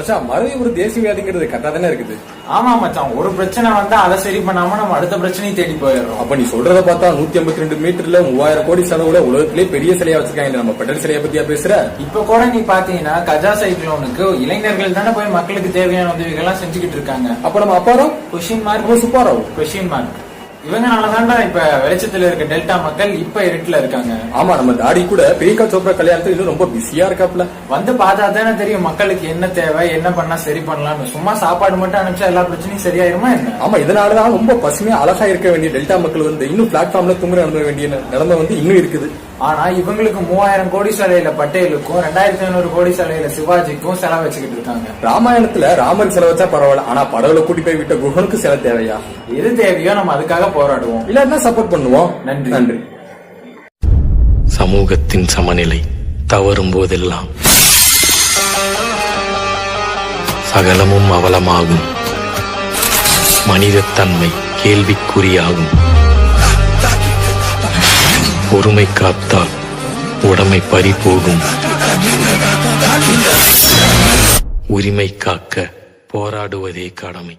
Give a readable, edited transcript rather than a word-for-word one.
மச்சான் மறதி ஒரு தேசிய வியாதிங்கிறது கரெக்டா தானே இருக்குது. ஆமா மச்சான், ஒரு பிரச்சனை வந்தா அதை சரி பண்ணாம நம்ம அடுத்த பிரச்சனையை தேடி போயிடுறோம். அப்ப நீ சொல்றத பார்த்தா 152 மீட்டர்ல 3000 கோடி செலவுல உலகத்திலே பெரிய சிலையா வச்சிருக்காங்க. நம்ம பெட்ரோல் சிலையை பத்தியா பேசுற? இப்ப கூட நீ பாத்தீங்கன்னா கஜா சைக்ளோனுக்கு இளைஞர்கள் தானே போய் மக்களுக்கு தேவையான உதவிகள் எல்லாம் செஞ்சுக்கிட்டு இருக்காங்க. அப்ப நம்ம அப்பாரம் question mark, Subbarao question mark. இவங்கனாலதான்டா இப்ப வெளிச்சத்துல இருக்க டெல்டா மக்கள் இப்ப இருட்டுல இருக்காங்க. ஆமா, நம்ம தாடி கூட பிரியங்கா சோப்ரா கல்யாணத்துல இன்னும் ரொம்ப பிஸியா இருக்காப்ல. வந்து பார்த்தா தானே தெரியும் மக்களுக்கு என்ன தேவை, என்ன பண்ணா சரி பண்ணலாம்னு. சும்மா சாப்பாடு மட்டும் அனுப்பிச்சா எல்லா பிரச்சனையும் சரியாயிருமா என்ன? ஆமா, இதனாலதான் ரொம்ப பசுமையா அழகா இருக்க வேண்டிய டெல்டா மக்கள் இன்னும் பிளாட்ஃபார்ம்ல தூங்குற வேண்டிய நிலைமை இன்னும் இருக்குது. ஆனா இவங்களுக்கு 3000 கோடி சாலையில பட்டேலுக்கும் 2500 கோடி சாலையில சிவாஜிக்கும் செலவு வச்சுக்கிட்டு இருக்காங்க. ராமாயணத்துல ராமன் செலவச்சா பரவாயில்ல, ஆனா படகுல கூட்டி போய் விட்ட குஹனுக்கு செலவு தேவையா? எது தேவையோ நம்ம அதுக்காக போராடுவோம், இல்லன்னா சப்போர்ட் பண்ணுவோம். நன்றி நன்றி. சமூகத்தின் சமநிலை தவறும் போதெல்லாம் சகலமும் அவலமாகும். மனிதத்தன்மை கேள்விக்குறியாகும். பொறுமை காத்தால் உடைமை பறிபோகும். உரிமை காக்க போராடுவதே கடமை.